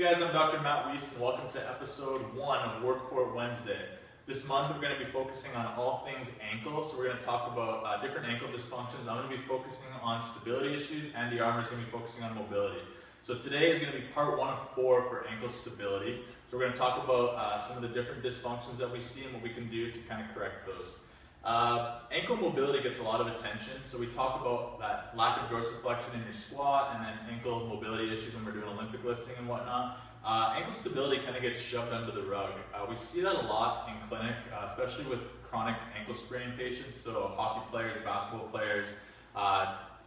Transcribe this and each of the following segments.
guys, I'm Dr. Matt Weiss and welcome to episode 1 of Work For It Wednesday. This month we're going to be focusing on all things ankle, so we're going to talk about different ankle dysfunctions. I'm going to be focusing on stability issues and the armor is going to be focusing on mobility. So today is going to be part 1 of 4 for ankle stability. So we're going to talk about some of the different dysfunctions that we see and what we can do to kind of correct those. Ankle mobility gets a lot of attention, so we talk about that lack of dorsiflexion in your squat and then ankle mobility issues when we're doing Olympic lifting and whatnot. Ankle stability kind of gets shoved under the rug. We see that a lot in clinic, especially with chronic ankle sprain patients, so hockey players, basketball players,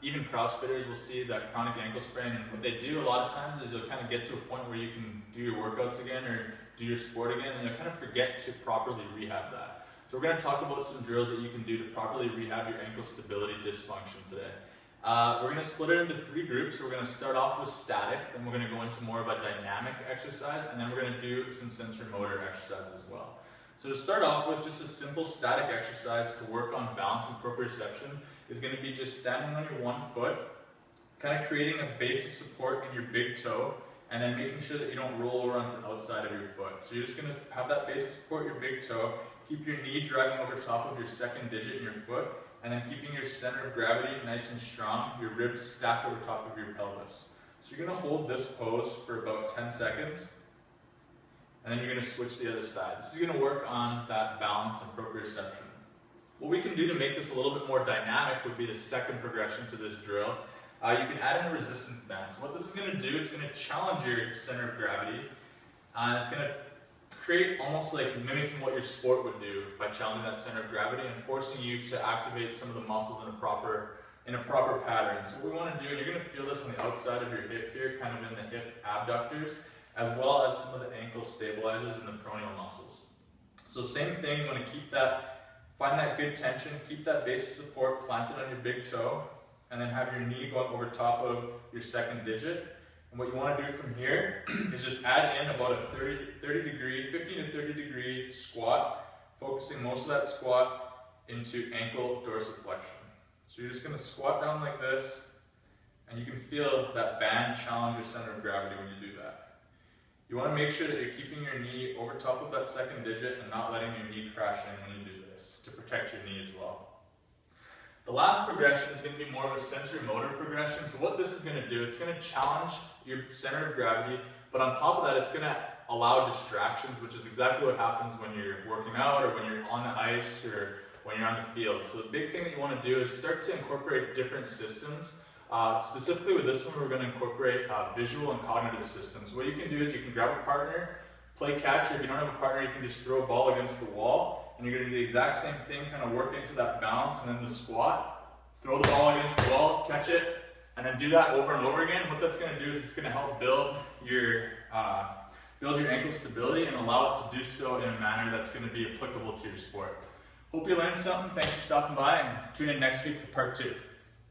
even CrossFitters will see that chronic ankle sprain, and what they do a lot of times is you'll kind of get to a point where you can do your workouts again or do your sport again, and you'll kind of forget to properly rehab that. So we're going to talk about some drills that you can do to properly rehab your ankle stability dysfunction today. We're going to split it into 3 groups. So we're going to start off with static, then we're going to go into more of a dynamic exercise, and then we're going to do some sensory motor exercises as well. So to start off with, just a simple static exercise to work on balance and proprioception is going to be just standing on your one foot, kind of creating a base of support in your big toe, and then making sure that you don't roll over onto the outside of your foot. So you're just going to have that base of support, your big toe, keep your knee driving over top of your second digit in your foot, and then keeping your center of gravity nice and strong, your ribs stacked over top of your pelvis. So you're going to hold this pose for about 10 seconds, and then you're going to switch to the other side. This is going to work on that balance and proprioception. What we can do to make this a little bit more dynamic would be the second progression to this drill. You can add in a resistance band. So what this is going to do, it's going to challenge your center of gravity, and it's going to create almost like mimicking what your sport would do by challenging that center of gravity and forcing you to activate some of the muscles in a proper pattern. So what we want to do, and you're going to feel this on the outside of your hip here, kind of in the hip abductors, as well as some of the ankle stabilizers and the peroneal muscles. So same thing, you want to find that good tension, keep that base of support planted on your big toe, and then have your knee going over top of your second digit. And what you want to do from here is just add in about a 15 to 30 degree squat, focusing most of that squat into ankle dorsiflexion. So you're just going to squat down like this, and you can feel that band challenge your center of gravity when you do that. You want to make sure that you're keeping your knee over top of that second digit and not letting your knee crash in when you do this, to protect your knee as well. The last progression is going to be more of a sensory motor progression. So what this is going to do, it's going to challenge your center of gravity, but on top of that, it's going to allow distractions, which is exactly what happens when you're working out or when you're on the ice or when you're on the field. So the big thing that you want to do is start to incorporate different systems. Specifically with this one, we're going to incorporate visual and cognitive systems. What you can do is you can grab a partner, play catch, or if you don't have a partner, you can just throw a ball against the wall. And you're going to do the exact same thing, kind of work into that balance and then the squat. Throw the ball against the wall, catch it, and then do that over and over again. What that's going to do is it's going to help build your ankle stability and allow it to do so in a manner that's going to be applicable to your sport. Hope you learned something. Thanks for stopping by and tune in next week for part 2.